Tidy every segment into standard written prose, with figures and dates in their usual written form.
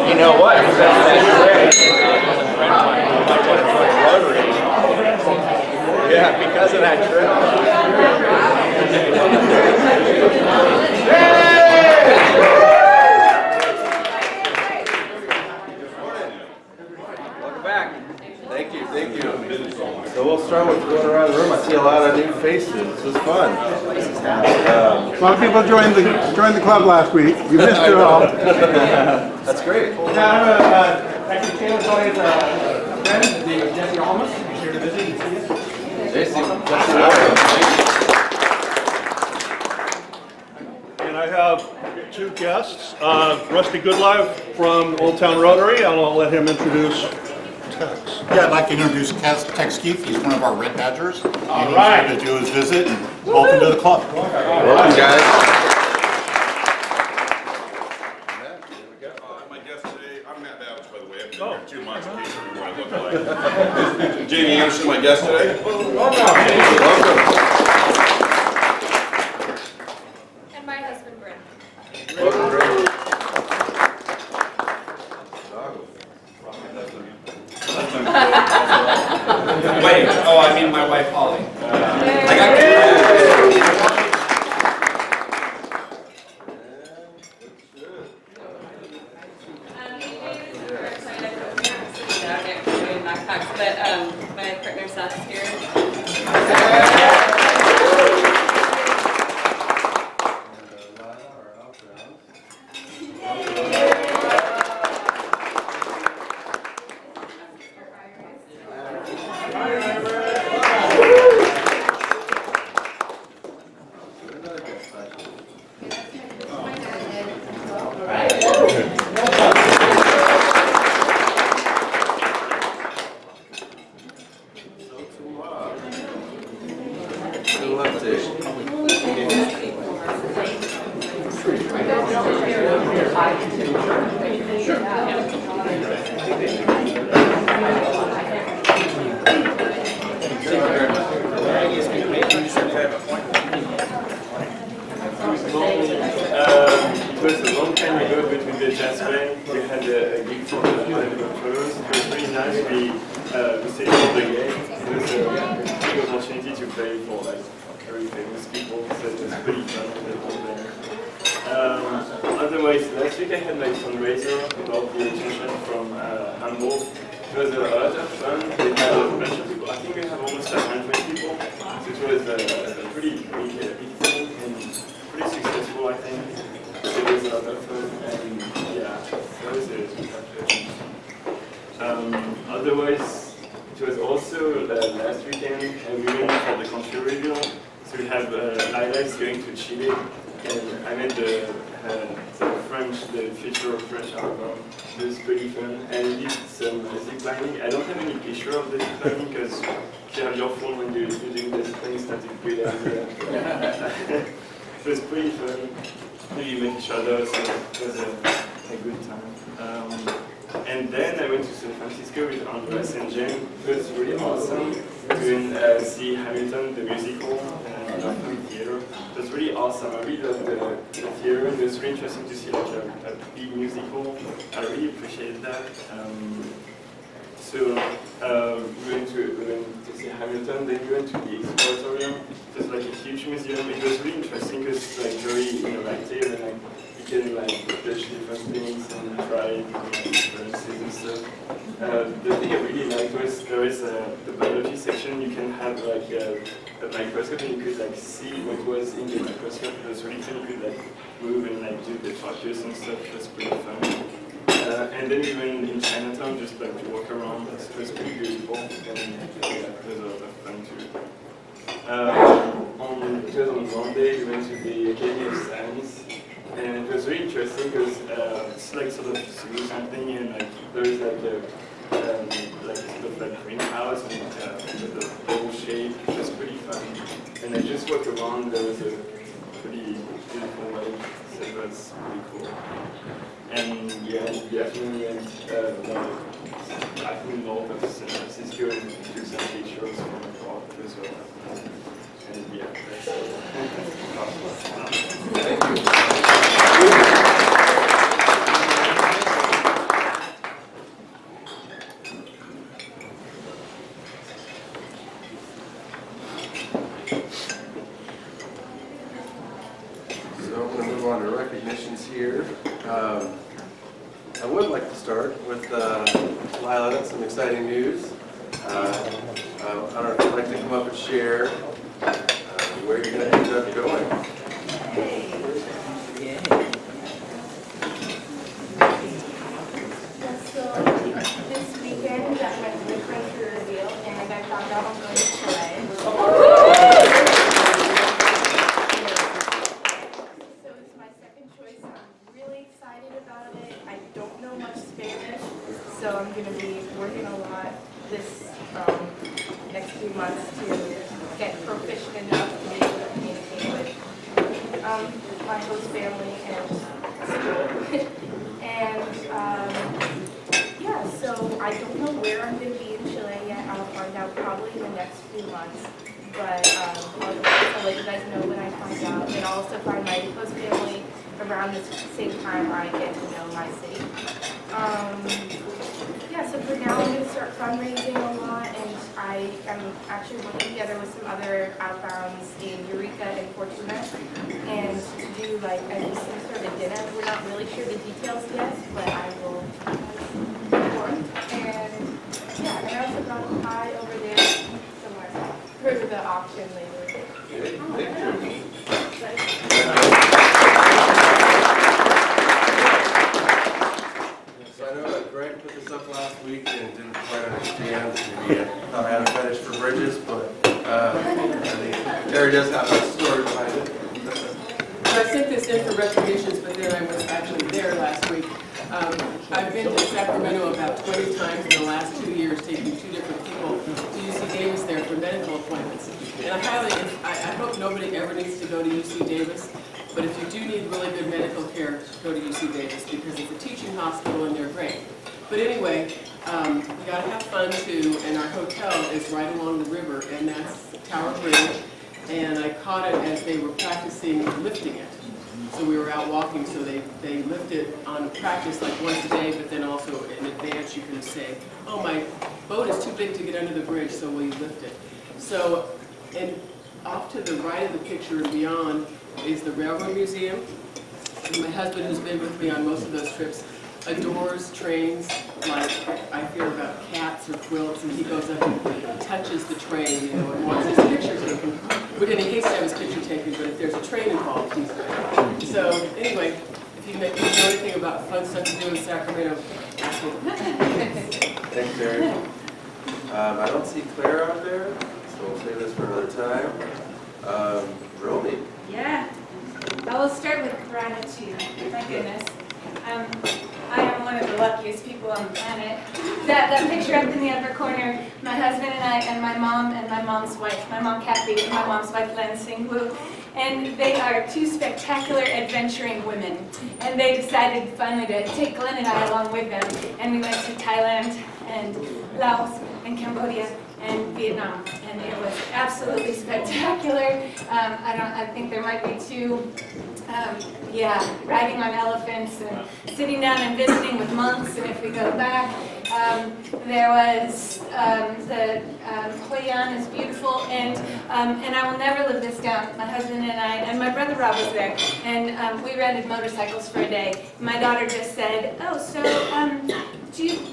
You know what? Because of that trip. Rotary. Yeah, because of that trip. Welcome back. Thank you, thank you. So we'll start with going around the room. I see a lot of new faces. This was fun. A lot of people joined the club last week. You missed it all. That's great. Actually, Taylor Tony's friend, named Jesse Almas. He's here to visit and see us. Jesse, And I have two guests. Rusty Goodlife from Old Town Rotary, and I'll let him introduce Tex. Yeah, I'd like to introduce Tex Keith. He's one of our Red Badgers. All right. He's here to do his visit, and welcome to the club. welcome, guys. My guest today, I'm Matt Babbage, by the way. I've been here 2 months in case you remember what I look like. Jamie Anderson, my guest today. Welcome. And my husband, Brent. Wait, oh, I mean my wife, Holly. I got But my partner Seth's here. It was a long time ago between the jazz band. We had a gig for the Harlem Globetrotters. It was really nice. We stayed for the game. It was a big opportunity to play for like very famous people, so it was pretty fun there. Otherwise, last week I had my fundraiser about the nutrition from Hamburg. It was a lot of fun. We had a bunch of people. I think we have almost 100 people. So it was a pretty big thing and pretty successful, I think. It was a lot of fun, and yeah, that was it. Otherwise, it was also last weekend, and we went for the country review. So we have highlights going to Chile, and I met the feature of French album. It was pretty fun, and we did some zip lining. I don't have any picture of the zip lining because if you have your phone when you're doing this thing, it's not a good idea. It was pretty fun. We met each other, so it was a good time. And then I went to San Francisco with Andres and Jen. It was really awesome to see Hamilton, the musical, and the theater. It was really awesome. I really loved the theater. It was really interesting to see like a big musical. I really appreciated that. So we went to see Hamilton, then we went to the Exploratorium. It was like a huge museum. It was really interesting because it's like very interactive and like you can like touch different things and try differences and stuff. The thing I really liked was there is the biology section. You can have like a microscope and you could like see what was in the microscope. It was really fun. You could like move and like do the focus and stuff. It was pretty fun. And then we went in Chinatown just like to walk around. It was pretty beautiful, and yeah, it was a lot of fun too. It was on Monday. We went to the Academy of Science, and it was really interesting because it's like sort of zoo something, and like there is like a sort of like greenhouse and with a bowl shape, which was pretty fun. And I just walked around. There was a pretty beautiful lake, so it was pretty cool. And yeah, definitely went I think north of San Francisco and took some pictures from the park as well. And yeah, that's it. Thank you. I would like to start with Lila, some exciting news. I don't know if you'd like to come up and share where you're going to end up going. So this weekend, I had to make my career reveal, and I found out I'm going to Chile. So it's my second choice. I'm really excited about it. I don't know much Spanish, so I'm going to be working a lot this next few months to get proficient enough to be able to communicate with my host family and school. And yeah, so I don't know where I'm going to be in Chile yet. I'll find out probably in the next few months. But I'll let you guys know when I find out. And I'll also find my host family around the same time I get to know my city. Yeah, so for now I'm going to start fundraising a lot, and I am actually working together with some other outbounds in Eureka and Fortuna, and to do like some sort of dinner. We're not really sure the details yet, but I will report. And yeah, and I also got a pie over there somewhere for the auction later. Okay, thank you. So I know that Greg put this up last week and didn't quite understand. Maybe thought I had a fetish for bridges, but I think Terry does have a story behind it. So I sent this in for recognitions, but then I was actually there last week. I've been to Sacramento about 20 times in the last 2 years, taking 2 different people to UC Davis there for medical appointments. And I hope nobody ever needs to go to UC Davis, but if you do need really good medical care, go to UC Davis because it's a teaching hospital and they're great. But anyway, you gotta have fun too, and our hotel is right along the river, and that's Tower Bridge. And I caught it as they were practicing lifting it. So we were out walking, so they lift it on practice like once a day, but then also in advance you can say, oh, my boat is too big to get under the bridge, so will you lift it? So, and off to the right of the picture and beyond is the Railroad Museum. And my husband, who's been with me on most of those trips, adores trains like I fear about cats or quilts, and he goes up and touches the train, and wants his picture taken. But he hates to have his picture taken, but if there's a train involved, he's there. So anyway, if you know anything about fun stuff to do in Sacramento, ask me. Thanks, Terry. I don't see Claire out there, so we'll save this for another time. Romy. Yeah, I will start with gratitude. My goodness. I am one of the luckiest people on the planet. That picture up in the upper corner, my husband and I, and my mom and my mom's wife, my mom Kathy and my mom's wife Len Singh Wu, and they are 2 spectacular adventuring women. And they decided finally to take Glenn and I along with them, and we went to Thailand and Laos and Cambodia and Vietnam, and it was absolutely spectacular. I think there might be 2. Riding on elephants and sitting down and visiting with monks. And if we go back, there was the Hoi An is beautiful, and I will never live this down. My husband and I, and my brother Rob was there, and we rented motorcycles for a day. My daughter just said, "Oh, so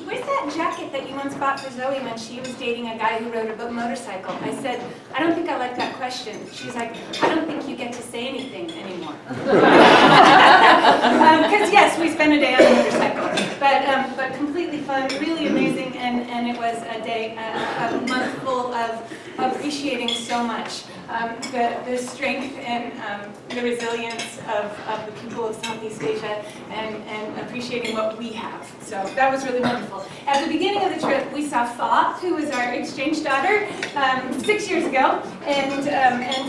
where's that jacket that you once bought for Zoe when she was dating a guy who rode a motorcycle?" I said, "I don't think I like that question." She's like, "I don't think you get to say anything anymore." Because yes, we spent a day on a motorcycle, but completely fun, really amazing, and it was a month full of appreciating so much the strength and the resilience of the people of Southeast Asia, and appreciating what we have. So that was really wonderful. At the beginning of the trip, we saw Fa, who was our exchange daughter 6 years ago, and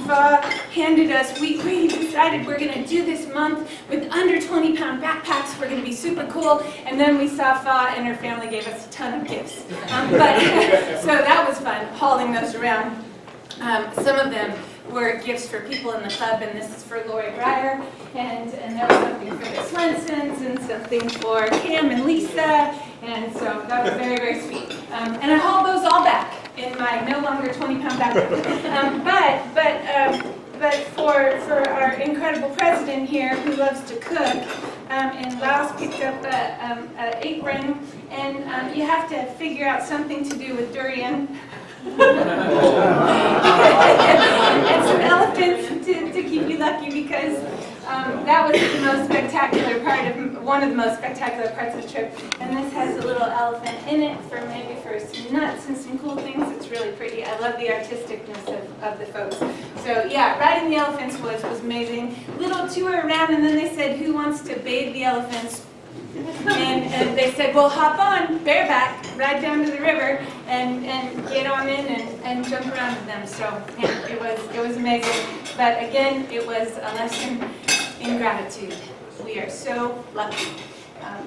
Fa handed us, we decided we're going to do this month with under 20-pound backpacks. We're going to be super cool. And then we saw Fa, and her family gave us a ton of gifts. So that was fun, hauling those around. Some of them were gifts for people in the club, and this is for Lori Breyer, and there was something for the Swensons, and something for Cam and Lisa, and so that was very, very sweet. And I hauled those all back in my no longer 20-pound backpack. But for our incredible president here, who loves to cook, and Laos picked up an apron, and you have to figure out something to do with durian. And some elephants to keep you lucky, because that was the most spectacular part of, one of the most spectacular parts of the trip. And this has a little elephant in it for maybe for some nuts and some cool things. It's really pretty. I love the artisticness of the folks. So yeah, riding the elephants was amazing. Little tour around, and then they said, who wants to bathe the elephants? And they said, well, hop on, bareback, ride down to the river, and get on in and jump around with them. So yeah, it was amazing. But again, it was a lesson in gratitude. We are so lucky.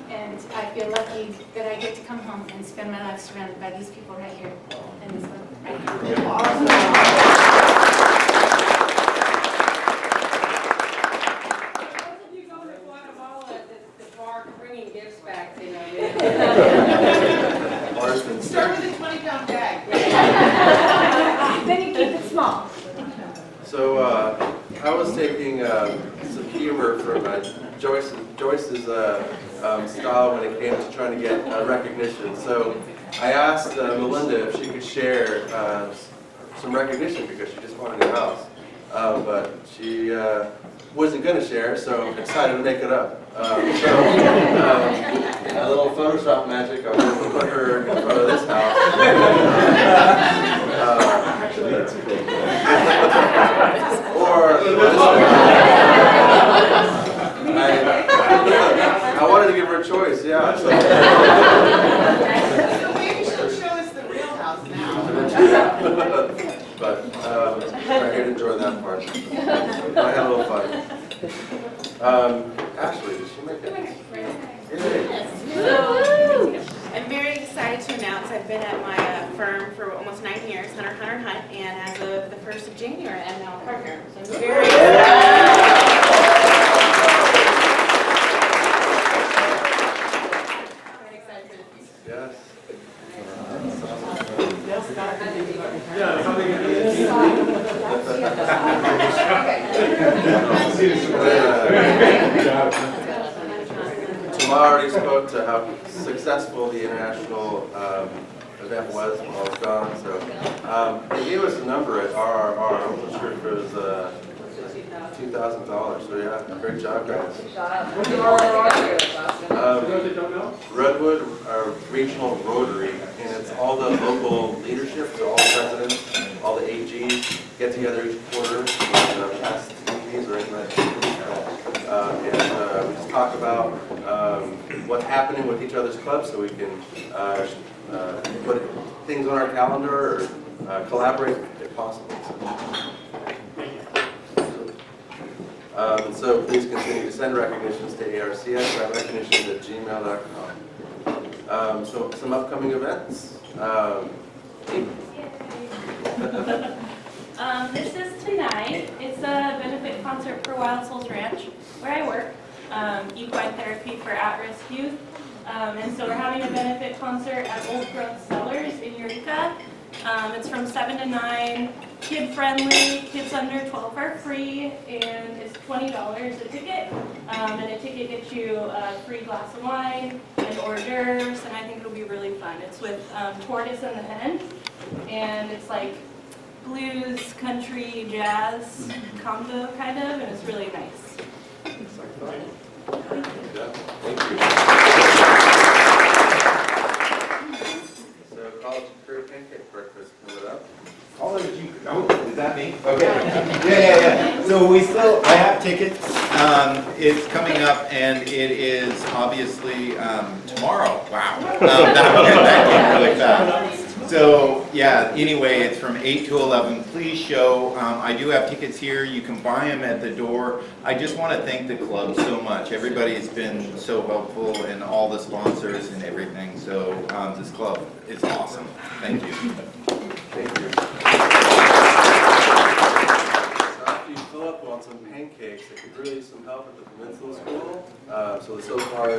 And I feel lucky that I get to come home and spend my life surrounded by these people right here, and this one right here. Awesome. Start with a 20-pound bag. Then you keep it small. So I was taking some humor from Joyce's style when it came to trying to get recognition. So I asked Melinda if she could share some recognition because she just bought a new house. But she wasn't going to share, so I decided to make it up. A little Photoshop magic, I was going to put her in front of this house. Actually, that's cool. Or I wanted to give her a choice, yeah. So maybe she'll show us the real house now. But we're here to enjoy that part. I had a little fun. Ashley, did she make it? Yes. I'm very excited to announce I've been at my firm for almost 9 years, Hunter Hunt, and as of the 1st of January, I'm now a partner. So I'm very excited. Yes. Tamar already spoke to how successful the international event was while it's gone. So they gave us a number at RRR. I wasn't sure if it was $2,000. So yeah, great job, guys. Redwood Regional Rotary, and it's all the local leadership, so all the presidents, all the AGs get together each quarter and pass TVs or anything like that. And we just talk about what's happening with each other's clubs so we can put things on our calendar or collaborate if possible. So please continue to send recognitions to ARCS, recognitions@gmail.com. So some upcoming events. This is tonight. It's a benefit concert for Wild Souls Ranch, where I work, equine therapy for at-risk youth. And so we're having a benefit concert at Old Growth Cellars in Eureka. It's from 7 to 9, kid-friendly, kids under 12 are free, and it's $20 a ticket. And a ticket gets you a free glass of wine and hors d'oeuvres, and I think it'll be really fun. It's with Tortoise and the Hen, and it's like blues, country, jazz combo kind of, and it's really nice. Thank you. So college career pancake breakfast coming up. College, is that me? Okay. Yeah. So I have tickets. It's coming up, and it is obviously tomorrow. Wow. That came really fast. So yeah, anyway, it's from 8 to 11. Please show. I do have tickets here. You can buy them at the door. I just want to thank the club so much. Everybody's been so helpful, and all the sponsors and everything. So this club is awesome. Thank you. Thank you. So after you fill up on some pancakes, it could really use some help at the Peninsula School. So far, we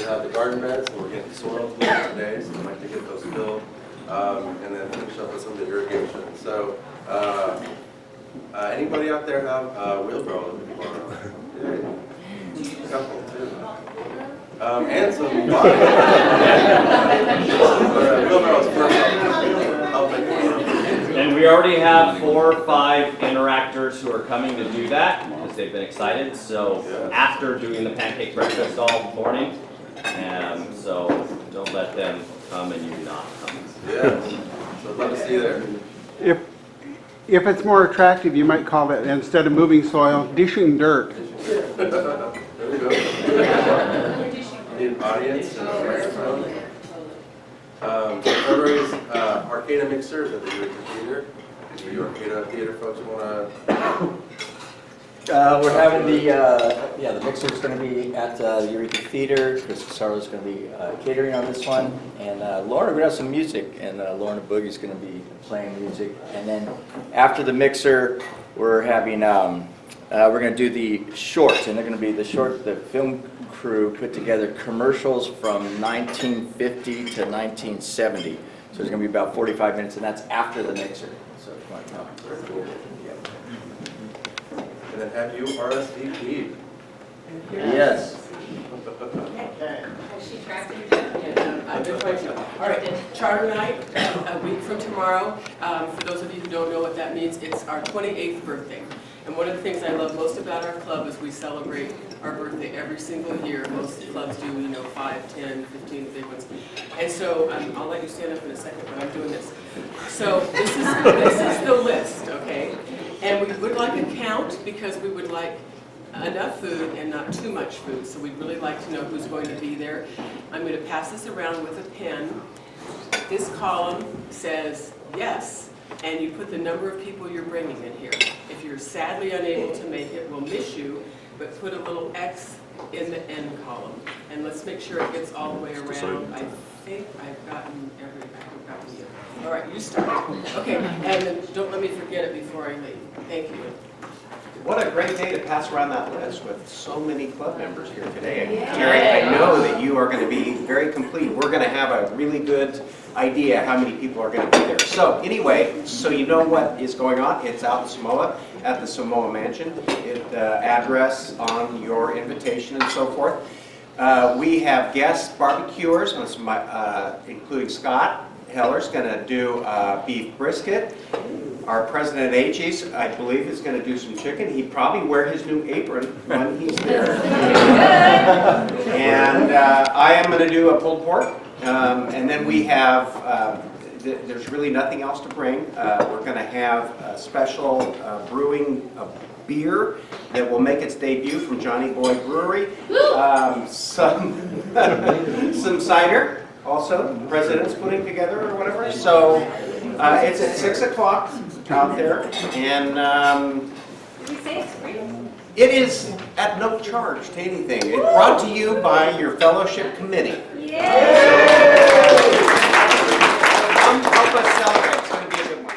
have the garden beds, and we're getting soil today, so I'd like to get those filled. And then finish up with some of the irrigation. So, anybody out there have a wheelbarrow? A couple, too. and some bodies. Wheelbarrow's first helping. And we already have 4 or 5 interactors who are coming to do that because they've been excited. So after doing the pancake breakfast all morning, so don't let them come and you not come. Yeah, so I'd love to see you there. If it's more attractive, you might call it, instead of moving soil, dishing dirt. There we go. Need an audience and a microphone. February's Arcada Mixers at the Eureka Theater. Do you Arcada Theater folks want to? We're having the mixer's going to be at the Eureka Theater. Chris Casaro's going to be catering on this one, and Lorna, we're going to have some music, and Lorna Boogie's going to be playing music. And then after the mixer, we're having we're going to do the shorts, and they're going to be the film crew put together commercials from 1950 to 1970. So there's going to be about 45 minutes, and that's after the mixer. So if you want to come. And then have you RSVP'd? Yes. Has she tracked you down? I've been trying to. All right, Charter Night, a week from tomorrow. For those of you who don't know what that means, it's our 28th birthday. And one of the things I love most about our club is we celebrate our birthday every single year. Most clubs do, 5, 10, 15, the big ones. And so I'll let you stand up in a second, but I'm doing this. So this is the list, okay? And we would like a count because we would like enough food and not too much food. So we'd really like to know who's going to be there. I'm going to pass this around with a pen. This column says yes, and you put the number of people you're bringing in here. If you're sadly unable to make it, we'll miss you, but put a little X in the end column. And let's make sure it gets all the way around. I think I've gotten you. All right, you start. Okay, and then don't let me forget it before I leave. Thank you. What a great day to pass around that list with so many club members here today. Carrie, I know that you are going to be very complete. We're going to have a really good idea how many people are going to be there. So anyway, so you know what is going on. It's out in Samoa at the Samoa Mansion. Address on your invitation and so forth. We have guest barbecuers, including Scott Heller's going to do beef brisket. Our president AG's, I believe, is going to do some chicken. He'd probably wear his new apron when he's there. And I am going to do a pulled pork. And then we have, there's really nothing else to bring. We're going to have a special brewing beer that will make its debut from Johnny Boy Brewery. Some cider. Also, the president's putting together or whatever. So it's at 6 o'clock out there, and Did we say it's free? it is at no charge to anything. It's brought to you by your fellowship committee. Come help us celebrate. It's going to be a good one.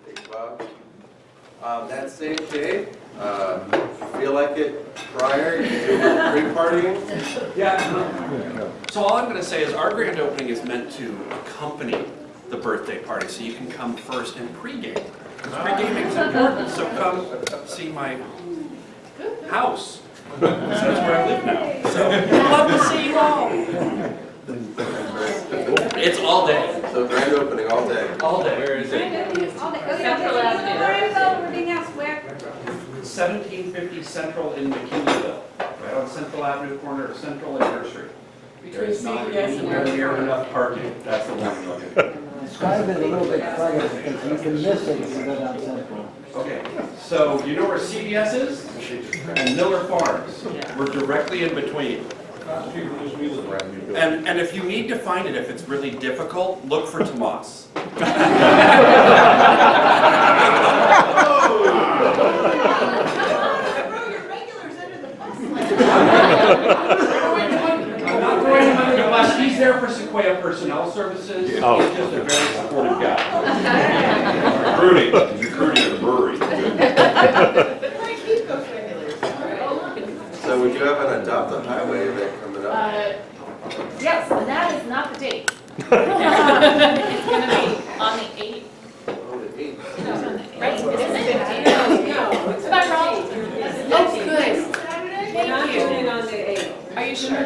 Thanks, Bob. That same day, feel like it prior, you do pre-partying? Yeah. So all I'm going to say is our grand opening is meant to accompany the birthday party, so you can come first and pregame. Because pregaming is important, so come see my house. So that's where I live now. So I'd love to see you all. It's all day. So grand opening all day. All day. Where is it? Central Avenue. We're being asked where? 1750 Central in McKinneyville, right on Central Avenue corner of Central and Nursery. There's not anywhere near enough parking. That's the one you're looking at. Describe it a little bit further because you can miss it if you go down Central. Okay, so you know where CBS is? And Miller Farms. We're directly in between. And if you need to find it, if it's really difficult, look for Tomas. I'm not throwing him under the bus. He's there for Sequoia Personnel Services. He's just a very supportive guy. Recruiting. He's recruiting at the brewery. So we do have an Adopt the Highway event coming up. Yes, and that is not the date. It's going to be on the 8th. On the 8th. Right? It isn't 15th. No, it's about wrong. Oh, good. Thank you. On the 8th. Are you sure?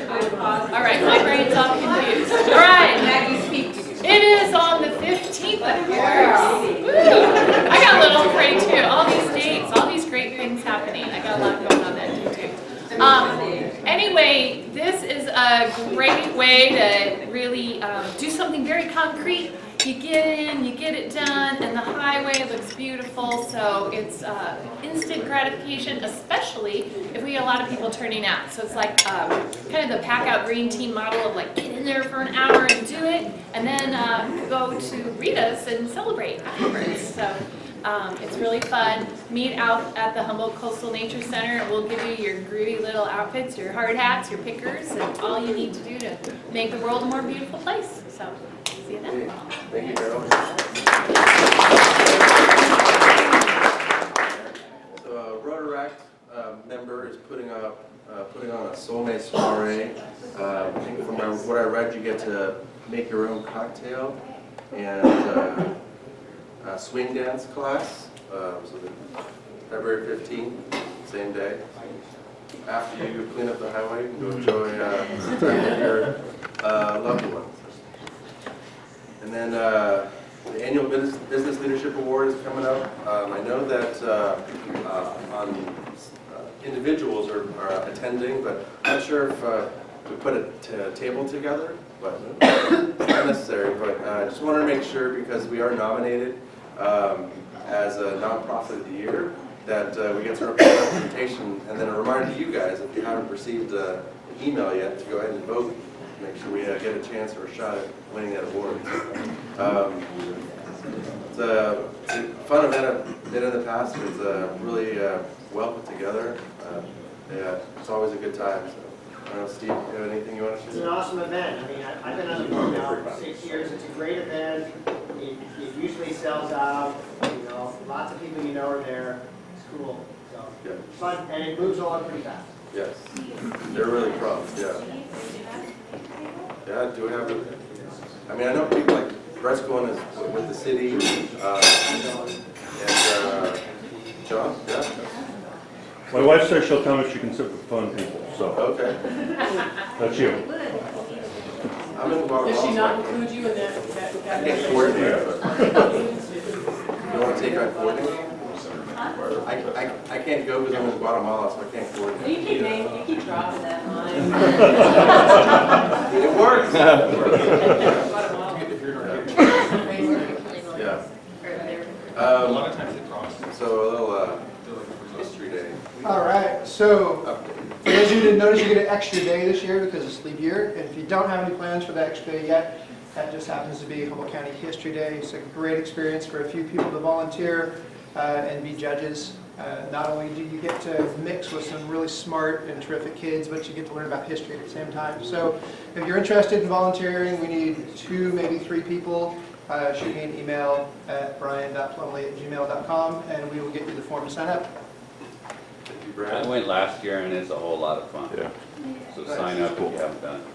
way to really do something very concrete. You get in, you get it done, and the highway looks beautiful, so it's instant gratification, especially if we get a lot of people turning out. So it's like kind of the pack out green team model of like get in there for an hour and do it, and then go to Rita's and celebrate afterwards. So it's really fun. Meet out at the Humboldt Coastal Nature Center, and we'll give you your groovy little outfits, your hard hats, your pickers, and all you need to do to make the world a more beautiful place. So see you then. Thank you, Carol. So a Rotaract member is putting on a soulmate soiree. I think from what I read, you get to make your own cocktail and a swing dance class. So February 15th, same day. After you clean up the highway, you can go enjoy some time with your loved ones. And then the annual Business Leadership Award is coming up. I know that individuals are attending, but I'm not sure if we put a table together, but it's not necessary. But I just wanted to make sure, because we are nominated as a nonprofit of the year, that we get some representation, and then a reminder to you guys, if you haven't received an email yet, to go ahead and vote. Make sure we get a chance or a shot at winning that award. It's a fun event I've been in the past. It's really well put together. Yeah, it's always a good time. So, I don't know, Steve, you have anything you want to share? It's an awesome event. I mean, I've been on the board now for 6 years. It's a great event. It usually sells out. You know, lots of people you know are there. It's cool. So it's fun, and it moves along pretty fast. Yes, they're really pros. Yeah. Yeah, do we have a, I mean, I know people like Brett's going with the city, and John, yeah? My wife says she'll come if she can sit with fun people, so. Okay. That's you. I'm in Guatemala. Does she not include you in that? I can't coordinate, but you want to take on coordinating? I can't go because I'm in Guatemala, so I can't coordinate. You keep dropping that line. It works. Yeah. A lot of times they cross. So a little history day. All right, so for those of you who didn't notice, you get an extra day this year because it's leap year. And if you don't have any plans for that extra day yet, that just happens to be Humboldt County History Day. It's a great experience for a few people to volunteer and be judges. Not only do you get to mix with some really smart and terrific kids, but you get to learn about history at the same time. So if you're interested in volunteering, we need 2, maybe 3 people. Shoot me an email at brian.plumley@gmail.com and we will get you the form to sign up. I went last year and it's a whole lot of fun. Yeah. So sign up if you haven't done it.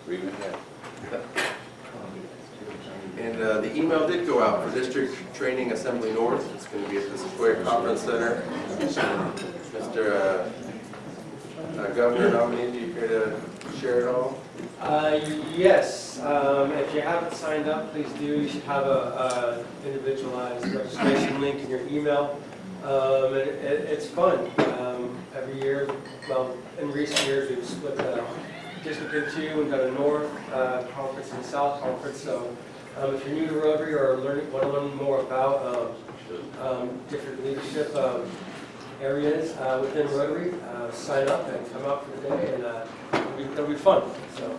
Read it. And the email did go out for District Training Assembly North. It's going to be at the Sequoia Conference Center. Mr. Governor nominee, do you care to share it all? Yes. If you haven't signed up, please do. You should have a individualized registration link in your email. It's fun. Every year, well, in recent years, we've split the district in 2 and got a North Conference and South Conference. So if you're new to Rotary or want to learn more about different leadership areas within Rotary, sign up and come out for the day, and it'll be fun. So.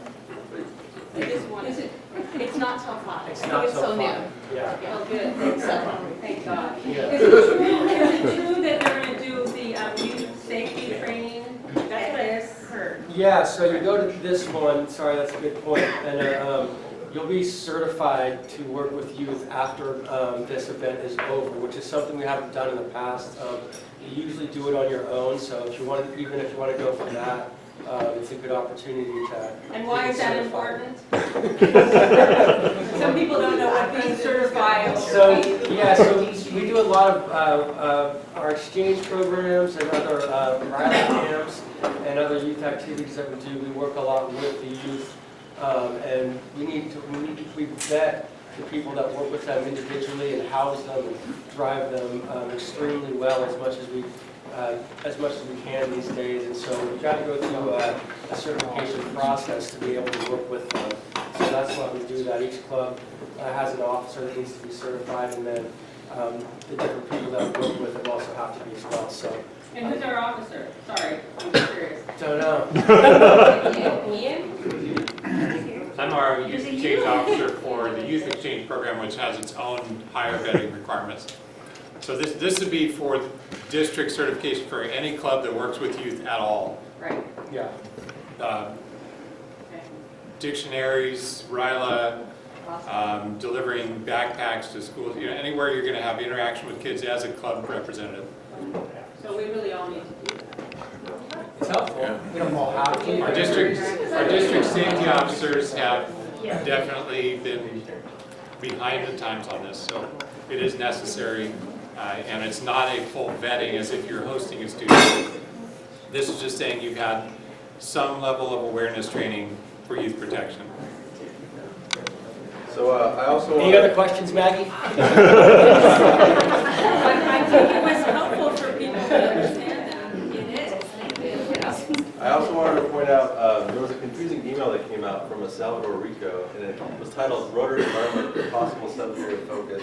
It's not till 5. It's not till 5. Yeah. Oh, good. Thank God. Yeah. Is it true that they're going to do the youth safety training? That's what I heard. Yeah, so you go to this one, sorry, that's a good point, and you'll be certified to work with youth after this event is over, which is something we haven't done in the past. You usually do it on your own, so if you want, even if you want to go for that, it's a good opportunity to. And why is that important? Some people don't know what being certified. So yeah, so we do a lot of our exchange programs and other rally camps and other youth activities that we do. We work a lot with the youth, and we vet the people that work with them individually and house them and drive them extremely well, as much as we as much as we can these days, and so we've got to go through a certification process to be able to work with them. So that's why we do that. Each club has an officer that needs to be certified, and then the different people that we work with them also have to be as well. So. And who's our officer? Sorry, I'm just curious. Don't know. Ian? I'm our youth exchange officer for the youth exchange program, which has its own higher vetting requirements. So this would be for district certification for any club that works with youth at all. Right. Yeah. Dictionaries, RILA, delivering backpacks to schools, anywhere you're going to have interaction with kids as a club representative. So we really all need to do that. It's helpful. Yeah. We don't all have to. Our district safety officers have definitely been behind the times on this, so it is necessary, and it's not a full vetting as if you're hosting a student. This is just saying you've had some level of awareness training for youth protection. So I also Any other questions, Maggie? I think it was helpful for people to understand that. It is, thank you. I also wanted to point out, there was a confusing email that came out from El Salvador, Rico, and it was titled Rotary Environment for Possible 7-Area Focus.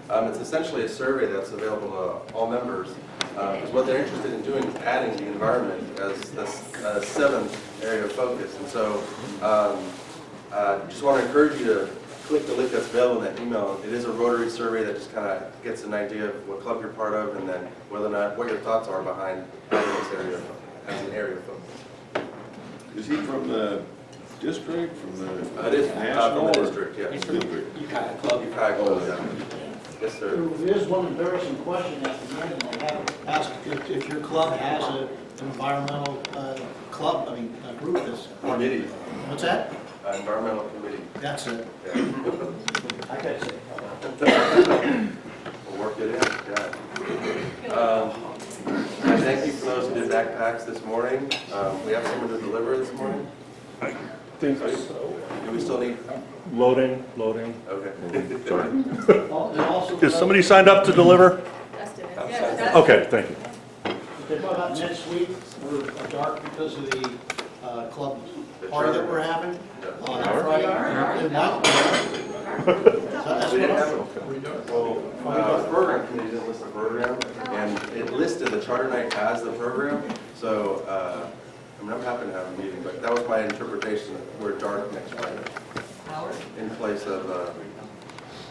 It's essentially a survey that's available to all members, because what they're interested in doing is adding the environment as the 7th area of focus. And so just want to encourage you to click the link that's available in that email. It is a Rotary survey that just kind of gets an idea of what club you're part of, and then whether or not, what your thoughts are behind having this area as an area of focus. Is he from the district, from the It is national? from the district, yeah. He's from Ukiah Club. Ukiah Club, yeah. Yes, sir. There is one embarrassing question at the end, and I have asked if your club has an environmental club, group that's. Committee. What's that? Environmental committee. That's it. Yeah. I gotta say. We'll work it in, yeah. I thank you for those who did backpacks this morning. We have someone to deliver this morning? I think so. Do we still need? Loading. Okay. Sorry. Is somebody signed up to deliver? Okay, thank you. They're talking about next week, we're dark because of the club party that we're having on Friday. We didn't have it. Well, the program committee didn't list the program, and it listed the charter night as the program, so I'm happy to have a meeting, but that was my interpretation that we're dark next Friday. In place of...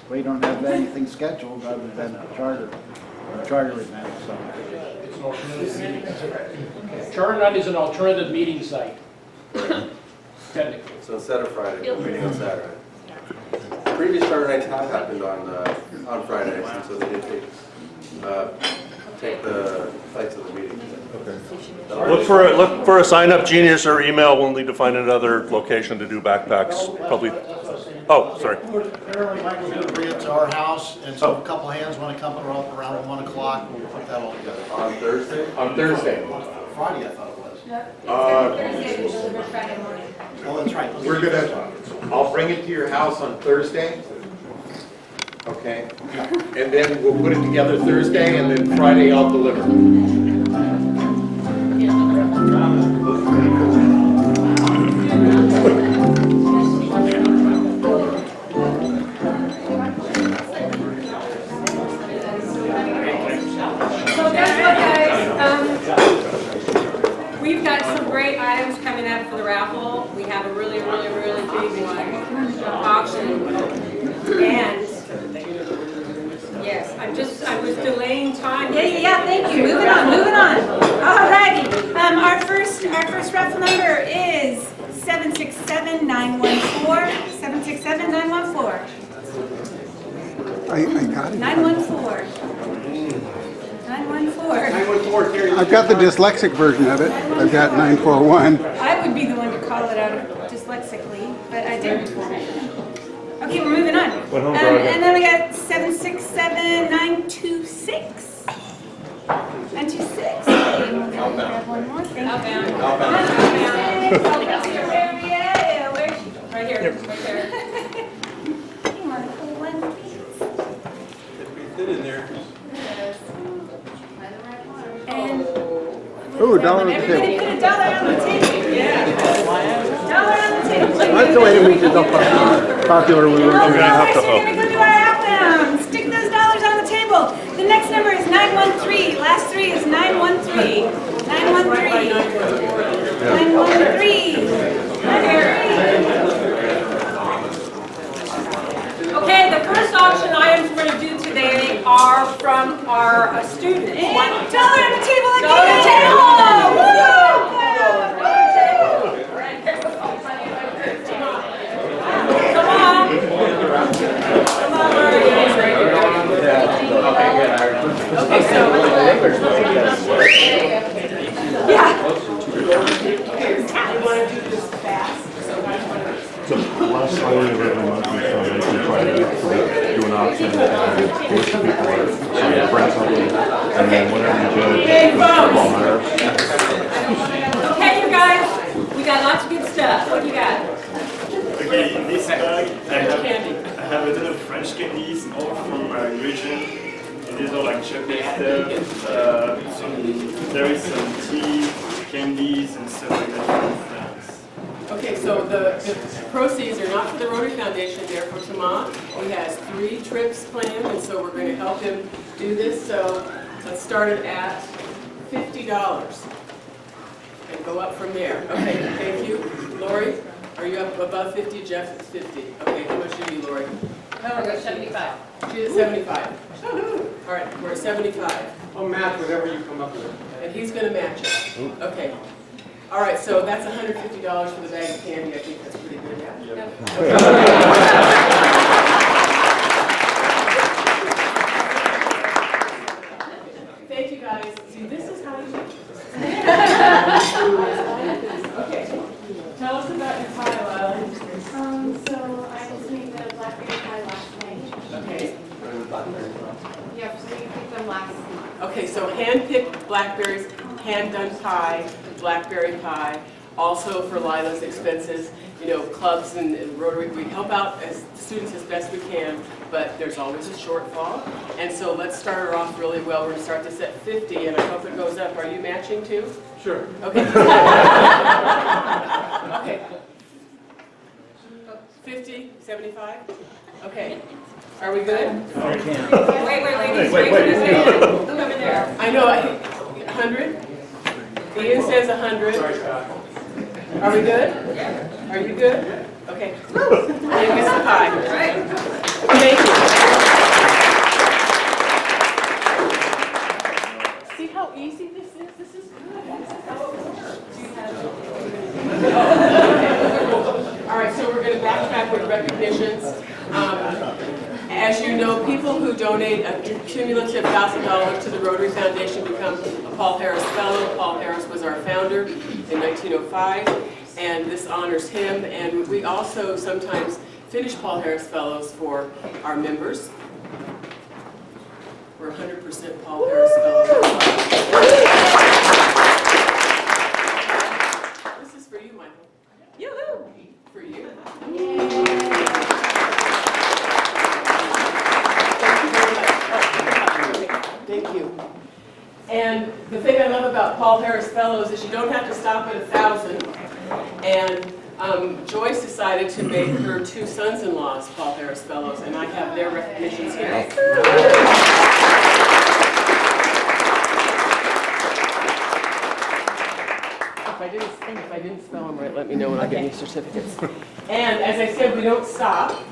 We don't have anything scheduled other than a charter event, so. Charter night is an alternative meeting site, technically. So instead of Friday, we're meeting on Saturday. Previous charter nights have happened on Fridays, and so they did take the place of the meeting. Okay. Look for a sign-up genius or email. We'll need to find another location to do backpacks. Probably. Oh, sorry. Apparently Michael's going to bring it to our house, and so a couple hands want to come around 1 o'clock, we'll put that all together. On Thursday? On Thursday. Friday, I thought it was. Thursday, we deliver Friday morning. Oh, that's right. We're gonna, I'll bring it to your house on Thursday. Okay? And then we'll put it together Thursday, and then Friday I'll deliver. So guess what, guys? We've got some great items coming up for the raffle. We have a really big one, auction. And, yes, I was delaying time. Yeah, thank you. Moving on. Alrighty. Our first raffle number is 767-914. 767-914. I got it. 914. 914. I've got the dyslexic version of it. I've got 941. I would be the one to call it out dyslexically, but I didn't. Okay, we're moving on. And then we got 767-926. 926. Grab one more. Thank you. Outbound. Yeah, where's she? Right here, right there. You want to pull one, please? Fit in there. And Ooh, $1 on the Everybody table. put $1 on the table. Yeah. $1 on the table. That's the way to make yourself popular when we're All going to right, have to so we're gonna go to our outbound. Stick those dollars on the table. The next number is 913. Last three is 913. 913. 913. 913. Okay, the first auction items we're going to do today are from our students. $1 on the table again. Come on. Come on, where are you? Okay, so. Yeah. You want to do this fast? So last Friday of every month, we try to do an auction and most people are some of friends helping, and then whatever you judge, Paul Myers. Okay, you guys, we got lots of good stuff. What do you got? Okay, in this bag, I have a little French candies, all from my region. And these are like chocolate stuff. There is some tea, candies, and stuff like that from France. Okay, so the proceeds are not for the Rotary Foundation, they're for Thomas. He has 3 trips planned, and so we're going to help him do this. So let's start it at $50 and go up from there. Okay, thank you. Lori, are you up above 50? Jeff is 50. Okay, how much are you, Lori? No, we're at 75. She's at 75. All right, we're at 75. I'll match whatever you come up with. And he's going to match it. Okay. All right, so that's $150 for the bag of candy. I think that's pretty good, yeah? Thank you, guys. See, this is how you do it. Okay. Tell us about your pie, Lila. So I just made the blackberry pie last night. Okay. Yep, so you picked them last month. Okay, so hand-picked blackberries, hand-done pie, blackberry pie. Also for Lila's expenses, you know, clubs and Rotary, we help out as students as best we can, but there's always a shortfall. And so let's start her off really well. We're going to start this at 50, and I hope it goes up. Are you matching too? Sure. Okay. Okay. 50, 75? Okay. Are we good? Wait, ladies. Wait. Look over there. I know, 100? Ian says 100. Are we good? Yeah. Are you good? Okay. Ian gets the pie. All right. Thank you. See how easy this is? This is good. This is how it works. All right, so we're going to backtrack with recognitions. As you know, people who donate a cumulative $1,000 to the Rotary Foundation become a Paul Harris Fellow. Paul Harris was our founder in 1905, and this honors him. And we also sometimes finish Paul Harris Fellows for our members. We're 100% Paul Harris Fellows. This is for you, Michael. Yoo-hoo! For you. Thank you. And the thing I love about Paul Harris Fellows is you don't have to stop at 1,000. And Joyce decided to make her 2 sons-in-laws Paul Harris Fellows, and I have their recognitions here. If I didn't spell them right, let me know when I get these certificates. And as I said, we don't stop.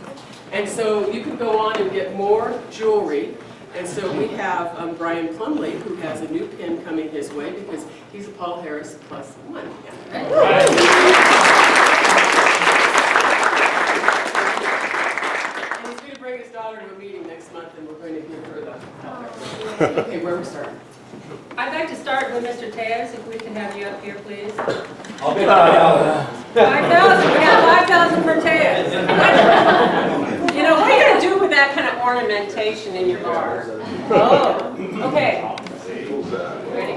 And so you can go on and get more jewelry. And so we have Brian Plumley, who has a new pin coming his way because he's a Paul Harris +1. Yeah. And he's going to bring his daughter to a meeting next month, and we're going to give her the Paul Harris. Okay, where we start? I'd like to start with Mr. Tejas, if we can have you up here, please. I'll be 5,000. 5,000, we have 5,000 for Tejas. You know, what are you going to do with that kind of ornamentation in your bar? Oh, okay. Ready?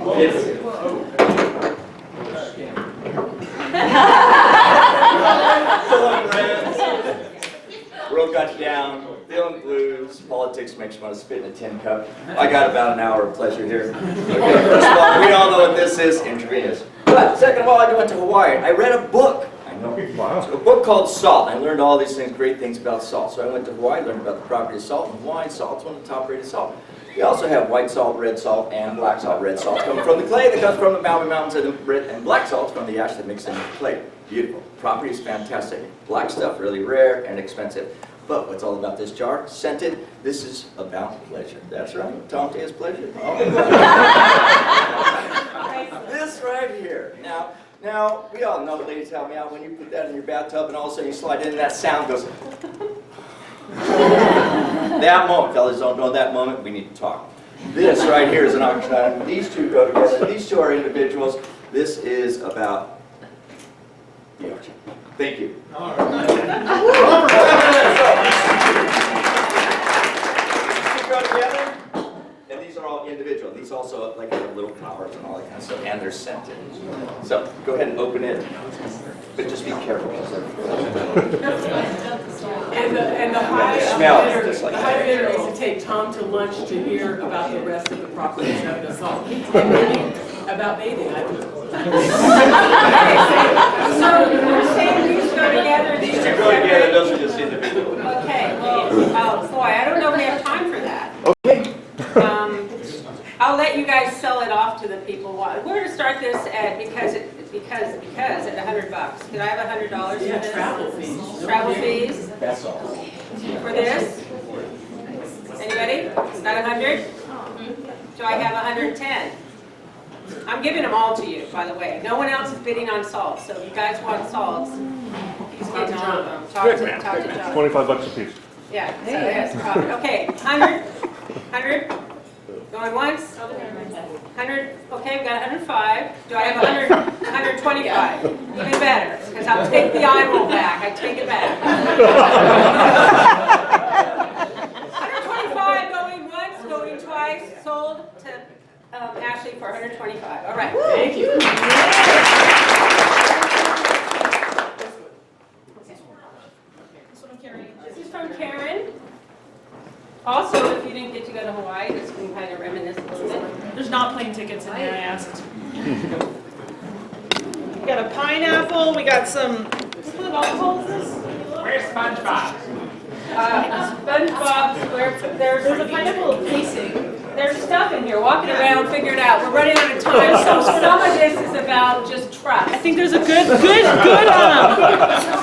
World got you down. feeling blues, politics makes me want to spit in a tin cup. I got about an hour of pleasure here. Okay, first of all, we all know what this is, intravenous. But second of all, I went to Hawaii. I read a book. I know. Wow. A book called Salt. I learned all these things, great things about salt. So I went to Hawaii, learned about the property of salt. And Hawaiian salt's one of the top rated salt. We also have white salt, red salt, and black salt. Red salt coming from the clay that comes from the Maui Mountains, and black salt from the ash that mixes in with the clay. Beautiful. Property is fantastic. Black stuff, really rare and expensive. But what's all about this jar? Scented. This is about pleasure. That's right. Tom T is pleasure. Oh. This right here. Now, we all know, ladies, help me out, when you put that in your bathtub and all of a sudden you slide in and that sound goes. That moment, fellas, don't know that moment, we need to talk. This right here is an auction item. These two go together. These two are individuals. This is about the auction. Thank you. All right. These two go together, and these are all individual. These also like have little flowers and all that kind of stuff, and they're scented. So go ahead and open it, but just be careful. And the high Smell bidder, just like the high bidder needs to take Tom to lunch to hear about the rest of the properties of the salt. And maybe about bathing, I don't know. So you're saying these go together? These two go together, those are just individual. Okay, well, boy, I don't know if we have time for that. Okay. I'll let you guys sell it off to the people. We're going to start this at, because at $100. Could I have $100 for Yeah, this? travel fees. Travel fees That's all. for this? Anybody? Got 100? Do I have 110? I'm giving them all to you, by the way. No one else is bidding on salt, so if you guys want salts, he's getting all of them. Talk to John. $25 a piece. Yeah, so that's profit. Okay, 100, 100, going once, 100, okay, we got 105. Do I have 100, 125? Even better, because I'll take the eye roll back, I take it back. 125 going once, going twice, sold to Ashley for 125. All right. Thank you. This is from Karen. Also, if you didn't get to go to Hawaii, this can kind of reminisce a little bit. There's not plane tickets in there, I asked. We got a pineapple, we got some, what kind of alcohol is this? Where's SpongeBob? SpongeBob, there's a pineapple casing. There's stuff in here, walking around, figure it out. We're running out of time, so some of this is about just trust. I think there's a good,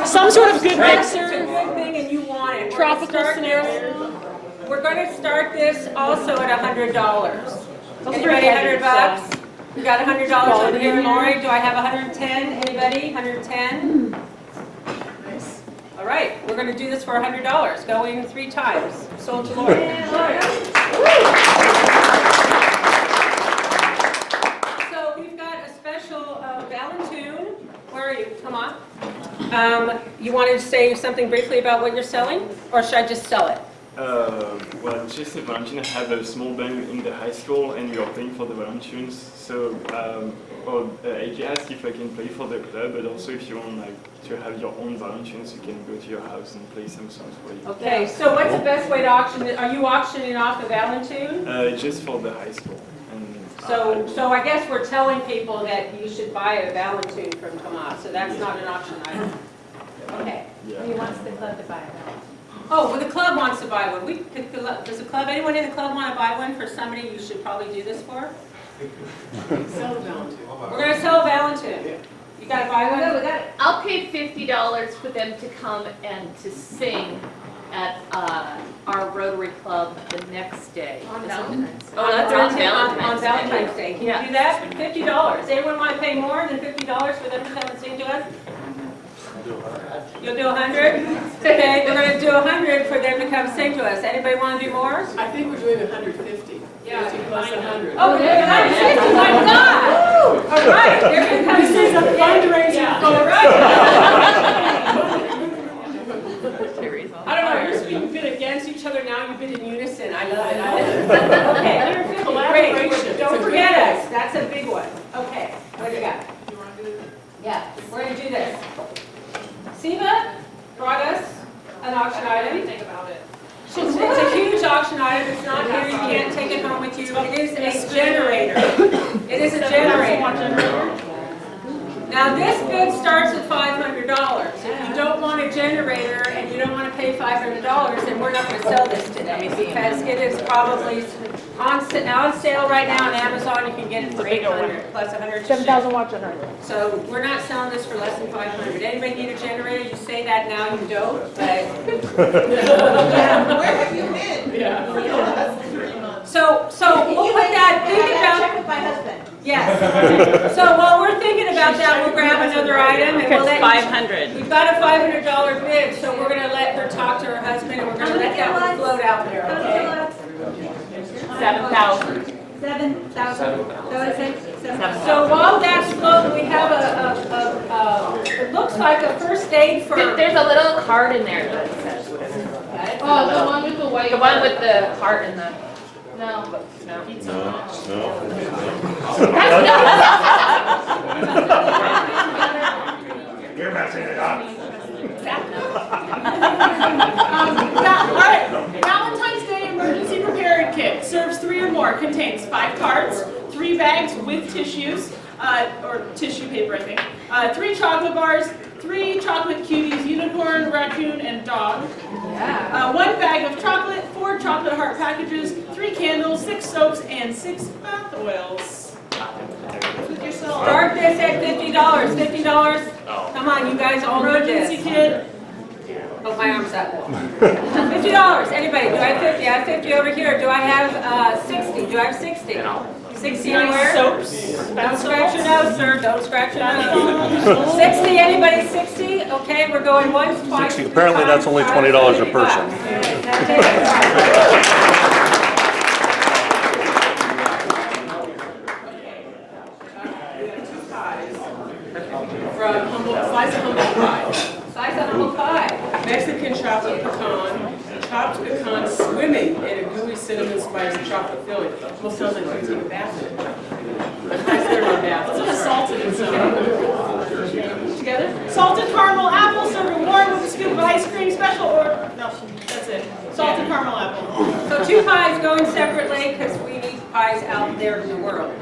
some sort of good mixer. It's a good thing and you want it. Tropical scenario. We're going to start this also at $100. Anybody $100? We got $100 over here, Lori. Do I have 110? Anybody? 110? All right, we're going to do this for $100. Going 3 times. Sold to Lori. So we've got a special Valentine. Where are you? Come on. You wanted to say something briefly about what you're selling, or should I just sell it? Well, just a Valentine. I have a small band in the high school, and we are playing for the Valentines. So, I asked if I can play for the club, but also if you want to have your own Valentines, you can go to your house and play some songs for you. Okay, so what's the best way to auction it? Are you auctioning off a Valentine? Just for the high school. And So I guess we're telling people that you should buy a Valentine from Thomas, so that's not an auction item. Okay. Yeah. He wants the club to buy a Valentine. Oh, well, the club wants to buy one. Does the club, anyone in the club want to buy one for somebody you should probably do this for? Sell a Valentine. We're going to sell a Valentine. You got to buy one? We got it. I'll pay $50 for them to come and to sing at our Rotary Club the next day. On Valentine's Day. Oh, that's on On Valentine's Day. Can you do that? $50. Anyone want to pay more than $50 for them to come and sing to us? You'll do 100? Okay, we're going to do 100 for them to come sing to us. Anybody want to do more? I think we're doing 150. Yeah. 50 plus 100. Oh, we're doing 150, my God! All right, there it comes. This is a fundraiser. All right. I don't know, you're speaking bid against each other now, you bid in unison. I love it. Okay, 150, great. Don't forget us. That's a big one. Okay, what do you got? You want to do it? Yeah, we're going to do this. Siva brought us an auction item. Think about it. It's a huge auction item, it's not here, you can't take it home with you. It is a generator. It is a generator. Now, this bid starts at $500. If you don't want a generator and you don't want to pay $500, then we're not going to sell this today because it is probably on sale right now on Amazon. You can get it for $800 plus $100. 7,000 watts a hundred. So we're not selling this for less than $500. Anybody need a generator? You say that now, you don't, but. Where have you been? Yeah. So we'll put that, think about. Check with my husband. Yes. So while we're thinking about that, we'll grab another item and we'll let you. 500. We've got a $500 bid, so we're gonna let her talk to her husband and we're gonna let that one float out there, okay? 7,000. 7,000. So while that's floating, we have it looks like a first aid for. There's a little card in there that says. Oh, the one with the white. The one with the heart in the. No. You're messing it up. Valentine's Day Emergency Prepared Kit serves 3 or more, contains 5 cards, 3 bags with tissues, or tissue paper I think, 3 chocolate bars, 3 chocolate cuties, unicorn, raccoon, and dog, 1 bag of chocolate, 4 chocolate heart packages, 3 candles, 6 soaps, and 6 bath oils. Start this at $50. $50. Come on, you guys all need this. Emergency kit. Oh, my arm's up. $50. Anybody? Do I have 50? I have 50 over here. Do I have 60? Do I have 60? 60 anywhere? Soaps. Don't scratch your nose, sir. Don't scratch your nose. 60. Anybody 60? Okay, we're going once, twice. 60. Apparently that's only $20 a person. From slice of humble pie. Slice of humble pie. Mexican chocolate pecan, chopped pecan swimming in a gooey cinnamon spice chocolate filling. Almost sounds like you take a bath in it. I said a bath. Let's put a salted in some. Together. Salted caramel apple served warm with a scoop of ice cream special or, no, that's it. Salted caramel apple. So 2 pies going separately because we need pies out there in the world.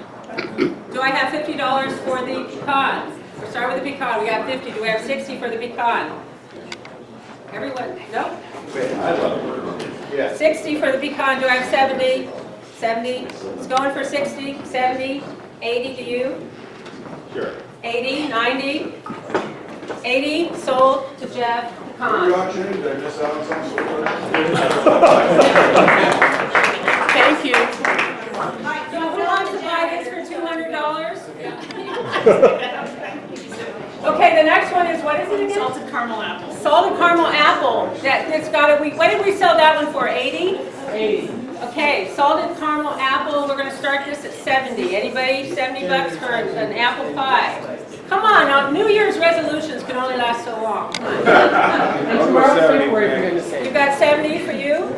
Do I have $50 for the pecans? We'll start with the pecan. We got 50. Do we have 60 for the pecan? Everyone? No? I love it. Yeah. 60 for the pecan. Do I have 70? 70. It's going for 60, 70, 80 to you? Sure. 80, 90. 80 sold to Jeff Pecan. Thank you. So who wants to buy this for $200? Okay, the next one is, what is it again? Salted caramel apple. Salted caramel apple. It's got to be, what did we sell that one for, 80? 80. Okay, salted caramel apple, we're going to start this at 70. Anybody, 70 bucks for an apple pie? Come on, now, New Year's resolutions can only last so long. Come on. You got 70 for you?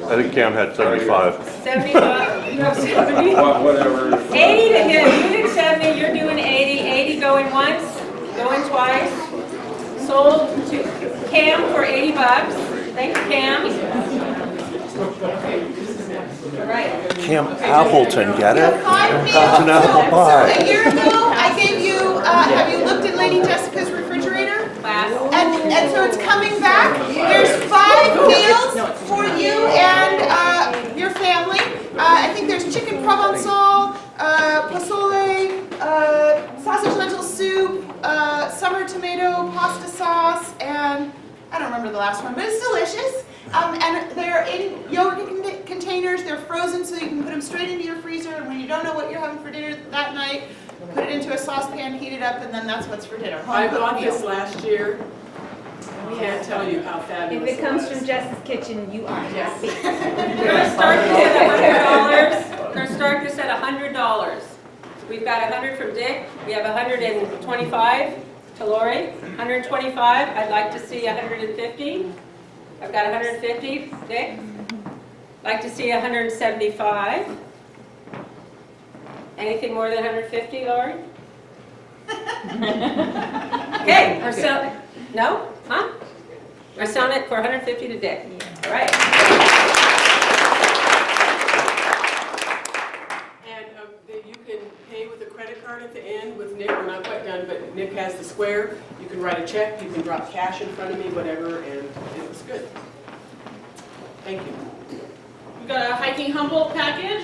I think Cam had 75. 75, you have 70? Whatever. 80 to him, you did 70, you're doing 80. 80 going once, going twice. Sold to Cam for 80 bucks. Thank you, Cam. All right. Cam Appleton, get it? It's So, an apple pie. a year ago, I gave you, have you looked at Lady Jessica's refrigerator? And so it's coming back. There's 5 meals for you and your family. I think there's chicken provençal, pozole, sausage lentil soup, summer tomato pasta sauce, and I don't remember the last one, but it's delicious. And they're in yogurt containers. They're frozen, so you can put them straight into your freezer. And when you don't know what you're having for dinner that night, put it into a saucepan, heat it up, and then that's what's for dinner. I bought this last year. I can't tell you how fabulous If it comes from Jess's kitchen, you are happy. We're going to start this at $100. We're going to start this at $100. We've got 100 from Dick. We have 125 to Lori. 125. I'd like to see 150. I've got 150. Dick. Like to see 175. Anything more than 150, Lori? Okay. So, no? Huh? I sound it for 150 to Dick. All right. And you can pay with a credit card at the end with Nick. We're not quite done, but Nick has the square. You can write a check, you can drop cash in front of me, whatever, and it was good. Thank you. We've got a hiking Humboldt package,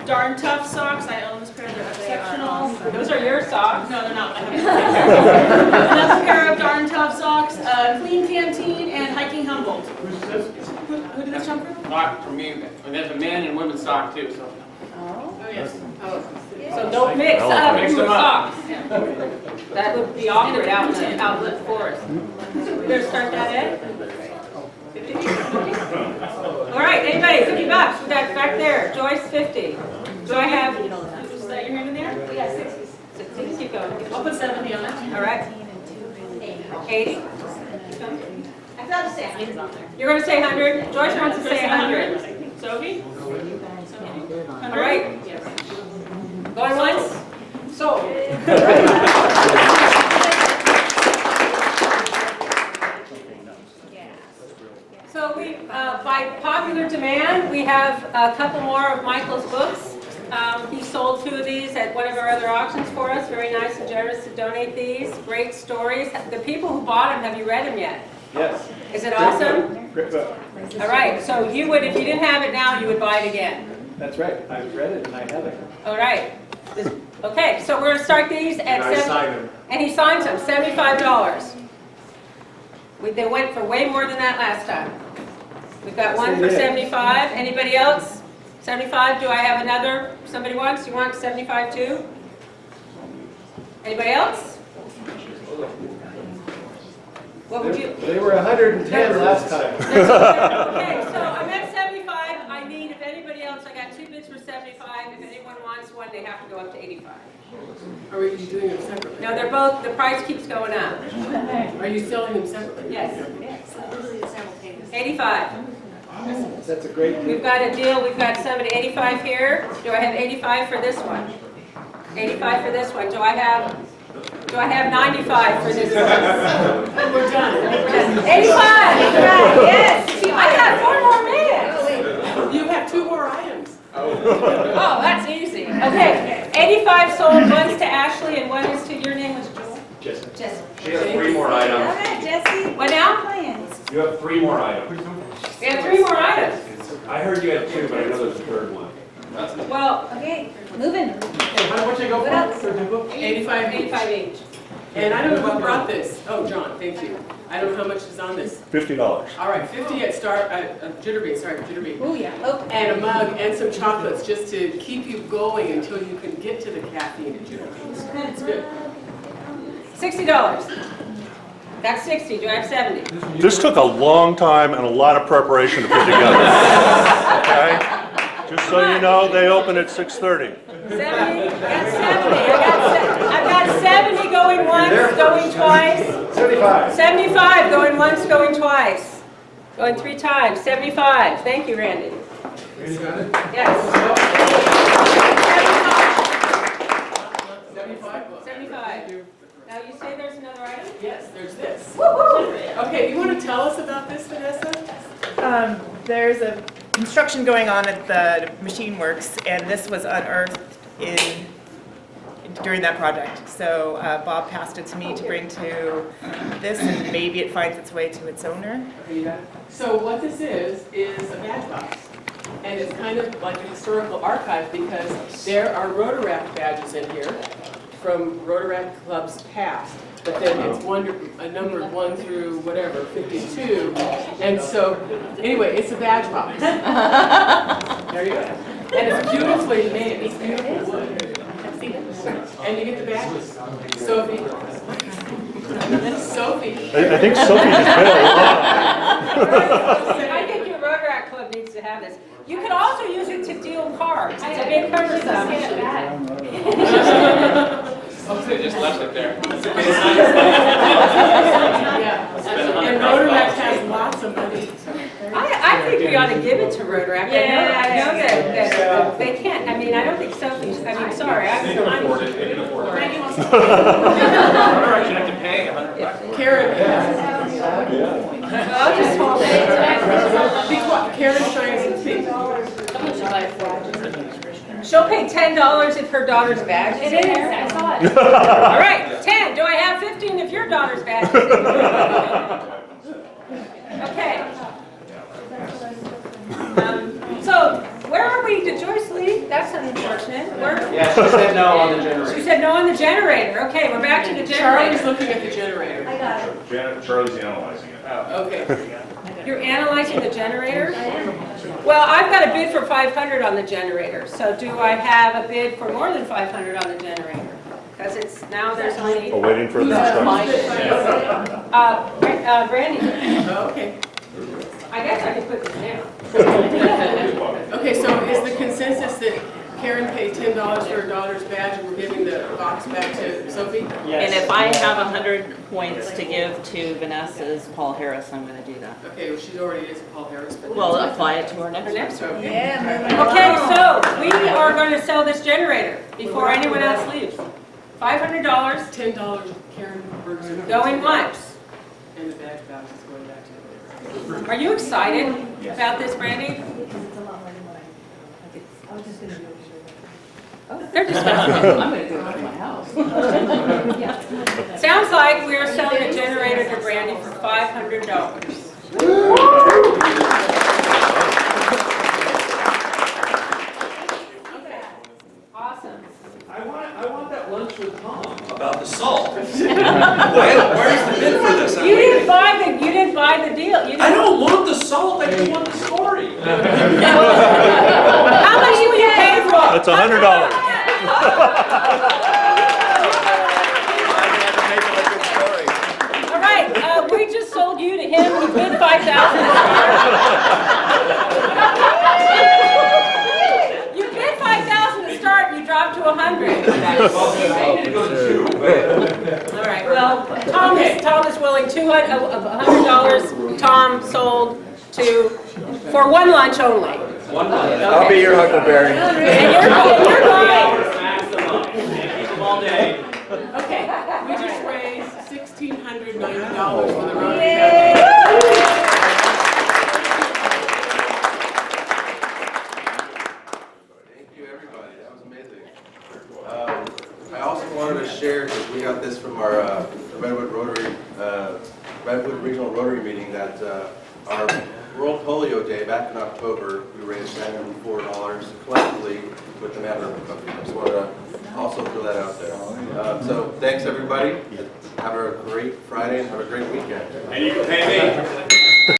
darn tough socks. I own this pair, they're exceptional. Those are your socks. No, they're not. I have another pair of darn tough socks, clean canteen, and hiking Humboldt. Who did this come from? Not from me, and there's a man and women's sock too, so. Oh, yes. So don't mix up Mix your them up. socks. That would be awkward out in the outlet forest. You better start that, Ed? All right, anybody, $50. We got back there. Joyce, 50. Do I have? Is that your name in there? Yeah, 60. 60. Keep going. I'll put 70 on it. All right. 80. I thought to say 100 on there. You're going to say 100. Joyce wants to say 100. Sophie? All right. Yes. Going once? Sold. So we, by popular demand, we have a couple more of Michael's books. He sold 2 of these at one of our other auctions for us. Very nice and generous to donate these. Great stories. The people who bought them, have you read them yet? Yes. Is it awesome? Great book. All right, so you would, if you didn't have it now, you would buy it again. That's right. I've read it and I have it. All right. Okay, so we're going to start these at And I sign them. and he signs them, $75. They went for way more than that last time. We've got one for 75. Anybody else? 75. Do I have another? Somebody wants? You want 75 too? Anybody else? What would you? They were 110 last time. Okay, so I'm at 75. I need, if anybody else, I got 2 bids for 75. If anyone wants one, they have to go up to 85. Are you doing them separately? No, they're both, the price keeps going up. Are you selling them separately? Yes. 85. That's a great deal. We've got a deal, we've got somebody, 85 here. Do I have 85 for this one? 85 for this one. Do I have 95 for this one? We're done. 85, right, yes. I got 4 more minutes. You have 2 more items. Oh, that's easy. Okay, 85 sold, one's to Ashley and one is to, your name was Joel? Jesse. She has 3 more items. All right, Jesse. What now? You have 3 more items. We have 3 more items. I heard you had 2, but I know there's a 3rd one. Well, okay, moving. What'd you go for? 85 each. And I don't know who brought this. Oh, John, thank you. I don't know how much is on this. $50. All right, 50 at start, jitterbug, sorry, jitterbug. Oh, yeah. Oh. And a mug and some chocolates just to keep you going until you can get to the caffeine at jitterbug. It's good. $60. That's 60. Do I have 70? This took a long time and a lot of preparation to put together. Okay? Just so you know, they open at 6:30. 70? I got 70. I've got 70 going once, going twice. 75. 75 going once, going twice. Going 3 times. 75. Thank you, Randy. You got it? Yes. 75? 75. Now you say there's another item? Yes, there's this. Woohoo! Okay, you want to tell us about this, Vanessa? There's a construction going on at the machine works, and this was unearthed during that project. So Bob passed it to me to bring to this, and maybe it finds its way to its owner. Okay, you got it. So what this is a badge box. And it's kind of like a historical archive because there are Rotaract badges in here from Rotaract clubs past. But then it's numbered 1 through whatever, 52. And so, anyway, it's a badge box. There you go. And it's beautifully made. It's beautiful wood. And you get the badges. Sophie. Sophie. I think Sophie just I think your Rotaract Club needs to have this. You could also use it to deal cards. It's a big cumbersome. I just left it there. Yeah. And Rotaract has lots of money. I think we ought to give it to Rotaract. I know that they can't, I mean, I don't think Sophie's, I mean, sorry. They can afford it. They can afford it. Frankie wants to. Rotaract should have to pay $100. Karen. I'll just swap it. Be quiet, Karen's trying to speak. She'll pay $10 if her daughter's badge is It in is, there. I saw it. All right, 10. Do I have 15 if your daughter's badge is in there? Okay. So, where are we? Did Joyce leave? That's unfortunate. Yeah, she said no on the generator. She said no on the generator. Okay, we're back to the Charlie's generator. looking at the generator. I got it. Charlie's analyzing it. Okay. You're analyzing the generator? Well, I've got a bid for 500 on the generator. So do I have a bid for more than 500 on the generator? Because it's, now there's only, Oh, waiting for the instructions. Brandy. Oh, okay. I guess I could put this down. Okay, so is the consensus that Karen paid $10 for her daughter's badge and we're giving the box back to Sophie? And if I have 100 points to give to Vanessa's Paul Harris, I'm going to do that. Okay, well, she's already is Paul Harris, but. Well, apply it to her next one. Okay. Okay, so we are going to sell this generator before anyone else leaves. $500 $10, Karen Berg's. going once. And the badge box is going back to her. Are you excited about this, Brandy? They're just I'm going to do it at my house. Sounds like we are selling a generator to Brandy for $500. Awesome. I want that lunch with Tom about the salt. Where's the bid for this? You didn't buy the deal. You I didn't. don't want the salt, I just want the story. How much will you pay for it? That's $100. All right, we just sold you to him. He bid $5,000. You bid $5,000 to start, you dropped to $100. All right, well, Tom is willing $100. Tom sold for one lunch only. One lunch. I'll be your Huckleberry. And you're buying. Keep them all day. Okay, we just raised $1,690 for the Rotary Yay! Foundation. Thank you, everybody. That was amazing. I also wanted to share, because we got this from our Redwood Regional Rotary meeting, that our World Polio Day back in October, we raised $904 collectively with the Matter of Recovery. I just wanted to also throw that out there. So thanks, everybody. Have a great Friday and have a great weekend. And you can pay me.